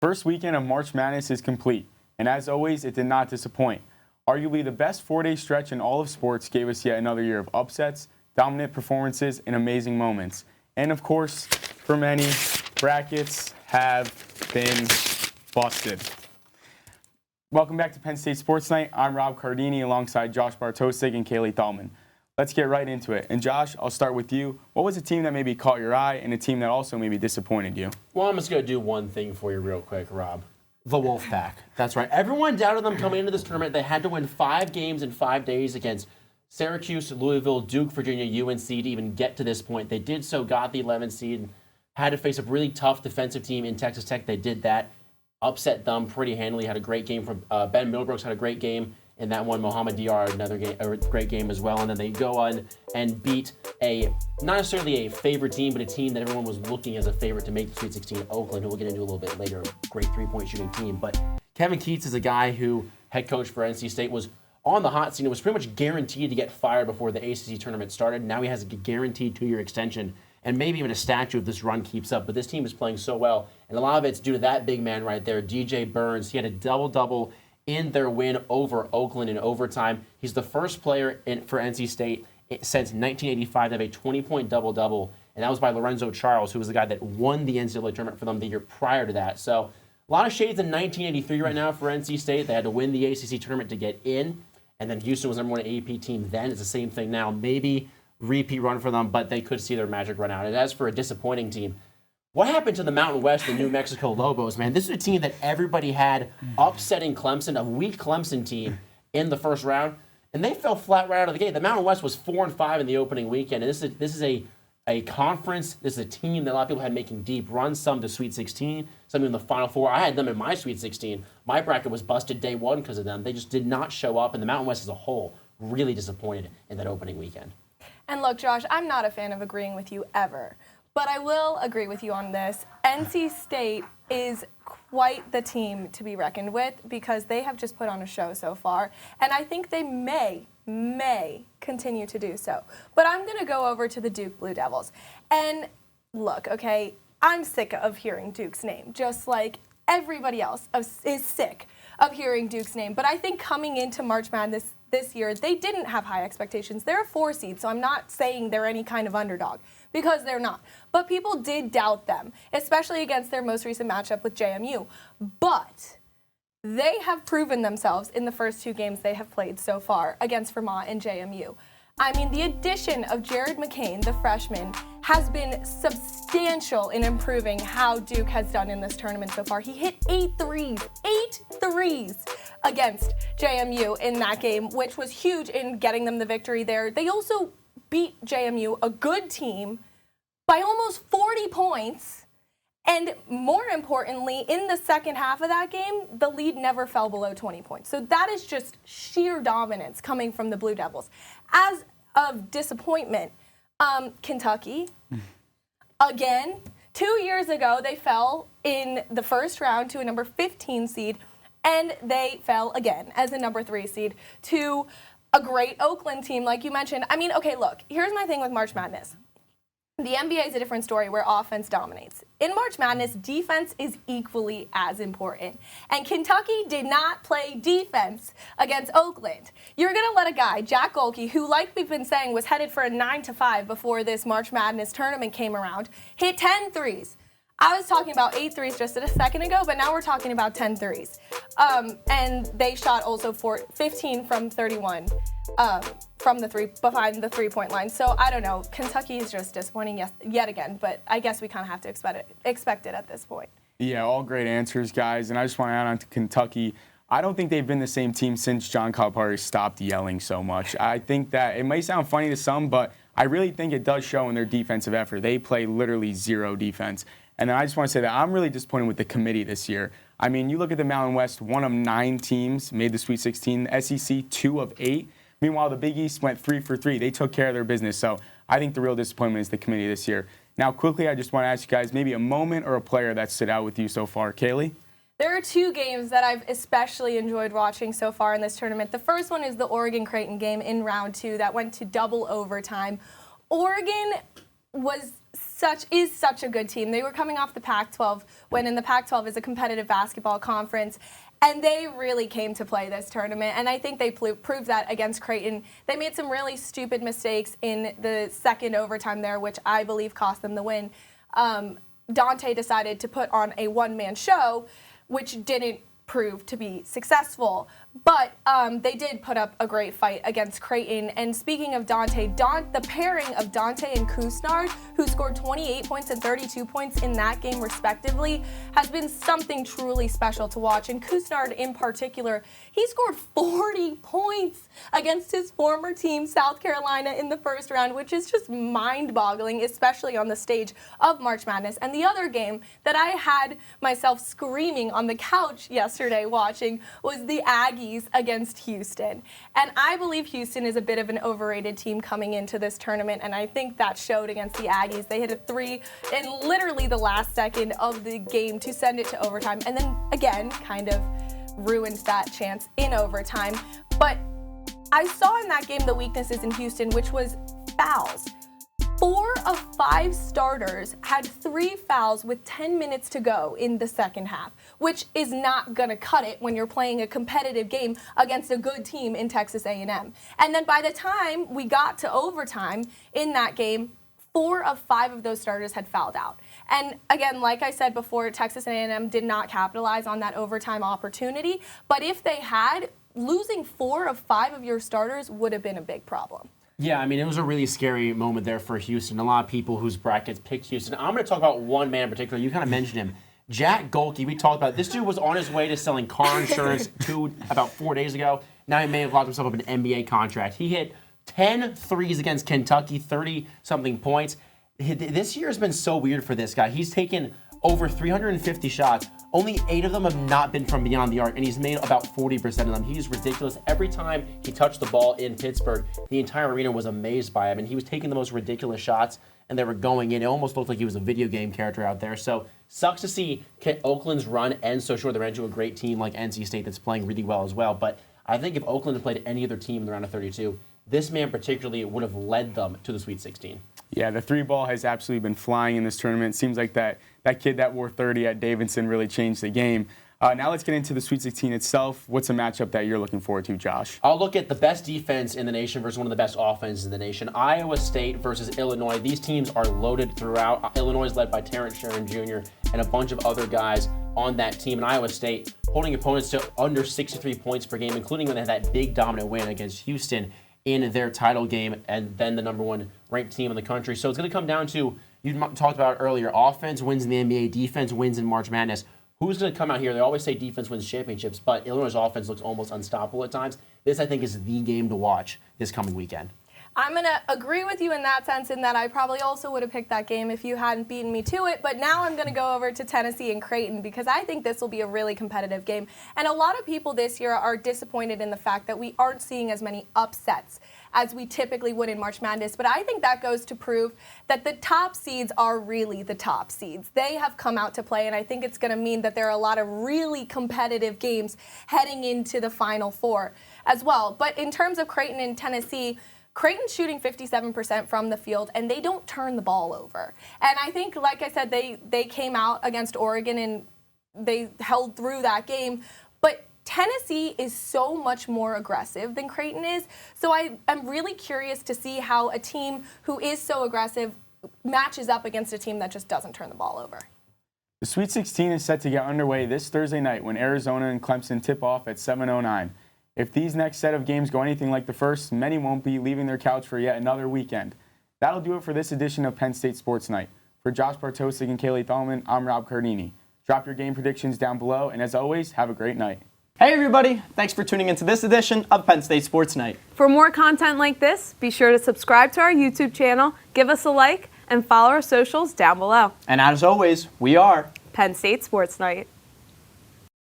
First weekend of March Madness is complete, and as always, it did not disappoint. Arguably the best 4-day stretch in all of sports gave us yet another year of upsets, dominant performances, and amazing moments. And of course, for many, brackets have been busted. Welcome back to Penn State Sports Night. I'm Rob Cardini alongside Josh Bartosik and Cailey Thalman. Let's get right into it. And Josh, I'll start with you. What was a team that maybe caught your eye and a team that also maybe disappointed you? Well, I'm just going to do one thing for you real quick, Rob. The Wolfpack. That's right. Everyone doubted them coming into this tournament. They had to win 5 games in 5 days against Syracuse, Louisville, Duke, Virginia, UNC to even get to this point. They did so, got the 11th seed, and had to face a really tough defensive team in Texas Tech. They did that, upset them pretty handily, had a great game from Ben Middlebrooks, had a great game in that one. Mohamed Diarra, another game, a great game as well. And then they go on and beat not necessarily a favorite team, but a team that everyone was looking as a favorite to make the Sweet 16, Oakland, who we'll get into a little bit later, a great three-point shooting team. But Kevin Keatts is a guy who, head coach for NC State, was on the hot seat. It was pretty much guaranteed to get fired before the ACC tournament started. Now he has a guaranteed 2-year extension, and maybe even a statue if this run keeps up. But this team is playing so well, and a lot of it's due to that big man right there, DJ Burns. He had a double-double in their win over Oakland in overtime. He's the first player for NC State since 1985 to have a 20-point double-double, and that was by Lorenzo Charles, who was the guy that won the NCAA tournament for them the year prior to that. So a lot of shades in 1983 right now for NC State. They had to win the ACC tournament to get in, and then Houston was number 1 AP team then. It's the same thing now. Maybe repeat run for them, but they could see their magic run out. And as for a disappointing team, what happened to the Mountain West and New Mexico Lobos, man? This is a team that everybody had upsetting Clemson, a weak Clemson team, in the first round, and they fell flat right out of the gate. The Mountain West was 4-5 in the opening weekend, and this is a conference. This is a team that a lot of people had making deep runs, some to Sweet 16, some in the Final Four. I had them in my Sweet 16. My bracket was busted day one because of them. They just did not show up, and the Mountain West as a whole really disappointed in that opening weekend. And look, Josh, I'm not a fan of agreeing with you ever. But I will agree with you on this. NC State is quite the team to be reckoned with because they have just put on a show so far. And I think they may continue to do so. But I'm going to go over to the Duke Blue Devils. And look, okay, I'm sick of hearing Duke's name, just like everybody else is sick of hearing Duke's name. But I think coming into March Madness this year, they didn't have high expectations. They're a 4 seed, so I'm not saying they're any kind of underdog, because they're not. But people did doubt them, especially against their most recent matchup with JMU. But they have proven themselves in the first 2 games they have played so far against Vermont and JMU. I mean, the addition of Jared McCain, the freshman, has been substantial in improving how Duke has done in this tournament so far. He hit 8 threes against JMU in that game, which was huge in getting them the victory there. They also beat JMU, a good team, by almost 40 points. And more importantly, in the second half of that game, the lead never fell below 20 points. So that is just sheer dominance coming from the Blue Devils. As of disappointment, Kentucky, again, 2 years ago, they fell in the first round to a number 15 seed, and they fell again as a number 3 seed to a great Oakland team, like you mentioned. I mean, okay, look, here's my thing with March Madness. The NBA is a different story where offense dominates. In March Madness, defense is equally as important. And Kentucky did not play defense against Oakland. You're going to let a guy, Jack Golke, who, like we've been saying, was headed for a 9-5 before this March Madness tournament came around, hit 10 threes. I was talking about 8 threes just a second ago, but now we're talking about 10 threes. And they shot also 15 from 31 from behind the three-point line. So I don't know. Kentucky is just disappointing yet again, but I guess we kind of have to expect it at this point. Yeah, all great answers, guys. And I just want to add on to Kentucky. I don't think they've been the same team since John Calipari stopped yelling so much. I think that it may sound funny to some, but I really think it does show in their defensive effort. They play literally 0 defense. And then I just want to say that I'm really disappointed with the committee this year. I mean, you look at the Mountain West, 1 of 9 teams made the Sweet 16. The SEC, 2 of 8. Meanwhile, the Big East went 3 for 3. They took care of their business. So I think the real disappointment is the committee this year. Now, quickly, I just want to ask you guys maybe a moment or a player that stood out with you so far. Cailey? There are 2 games that I've especially enjoyed watching so far in this tournament. The first one is the Oregon-Creighton game in round 2 that went to double overtime. Oregon was such a good team. They were coming off the Pac-12, when in the Pac-12 is a competitive basketball conference, and they really came to play this tournament, and I think they proved that against Creighton. They made some really stupid mistakes in the second overtime there, which I believe cost them the win. Dante decided to put on a one-man show, which didn't prove to be successful. But they did put up a great fight against Creighton. And speaking of Dante, the pairing of Dante and Kusnard, who scored 28 points and 32 points in that game respectively, has been something truly special to watch. And Kusnard in particular, he scored 40 points against his former team, South Carolina, in the first round, which is just mind-boggling, especially on the stage of March Madness. And the other game that I had myself screaming on the couch yesterday watching was the Aggies against Houston. And I believe Houston is a bit of an overrated team coming into this tournament, and I think that showed against the Aggies. They hit a three in literally the last second of the game to send it to overtime, and then again kind of ruined that chance in overtime. But I saw in that game the weaknesses in Houston, which was fouls. 4 of 5 starters had 3 fouls with 10 minutes to go in the second half, which is not going to cut it when you're playing a competitive game against a good team in Texas A&M. And then by the time we got to overtime in that game, 4 of 5 of those starters had fouled out. And again, like I said before, Texas A&M did not capitalize on that overtime opportunity. But if they had, losing 4 of 5 of your starters would have been a big problem. Yeah, I mean, it was a really scary moment there for Houston. A lot of people whose brackets picked Houston. I'm going to talk about one man in particular. You kind of mentioned him. Jack Golke, we talked about it. This dude was on his way to selling car insurance about 4 days ago. Now he may have locked himself up an NBA contract. He hit 10 threes against Kentucky, 30-something points. This year has been so weird for this guy. He's taken over 350 shots. Only 8 of them have not been from beyond the arc, and he's made about 40% of them. He's ridiculous. Every time he touched the ball in Pittsburgh, the entire arena was amazed by him, and he was taking the most ridiculous shots, and they were going in. It almost looked like he was a video game character out there. So sucks to see Oakland's run end so short. They're into a great team like NC State that's playing really well as well. But I think if Oakland had played any other team in the round of 32, this man particularly would have led them to the Sweet 16. Yeah, the 3-ball has absolutely been flying in this tournament. It seems like that kid that wore 30 at Davidson really changed the game. Now let's get into the Sweet 16 itself. What's a matchup that you're looking forward to, Josh? I'll look at the best defense in the nation versus one of the best offenses in the nation. Iowa State versus Illinois. These teams are loaded throughout. Illinois is led by Terrence Sherman Jr. and a bunch of other guys on that team. And Iowa State holding opponents to under 63 points per game, including when they had that big dominant win against Houston in their title game, and then the number 1 ranked team in the country. So it's going to come down to, you talked about it earlier, offense wins in the NBA, defense wins in March Madness. Who's going to come out here? They always say defense wins championships, but Illinois' offense looks almost unstoppable at times. This, I think, is the game to watch this coming weekend. I'm going to agree with you in that sense, in that I probably also would have picked that game if you hadn't beaten me to it. But now I'm going to go over to Tennessee and Creighton, because I think this will be a really competitive game. And a lot of people this year are disappointed in the fact that we aren't seeing as many upsets as we typically would in March Madness. But I think that goes to prove that the top seeds are really the top seeds. They have come out to play, and I think it's going to mean that there are a lot of really competitive games heading into the Final Four as well. But in terms of Creighton and Tennessee, Creighton's shooting 57% from the field, and they don't turn the ball over. And I think, like I said, they came out against Oregon, and they held through that game. But Tennessee is so much more aggressive than Creighton is. So I'm really curious to see how a team who is so aggressive matches up against a team that just doesn't turn the ball over. The Sweet 16 is set to get underway this Thursday night when Arizona and Clemson tip off at 7:09. If these next set of games go anything like the first, many won't be leaving their couch for yet another weekend. That'll do it for this edition of Penn State Sports Night. For Josh Bartosik and Cailey Thalman, I'm Rob Cardini. Drop your game predictions down below, and as always, have a great night. Hey everybody, thanks for tuning into this edition of Penn State Sports Night. For more content like this, be sure to subscribe to our YouTube channel, give us a like, and follow our socials down below. And as always, we are Penn State Sports Night.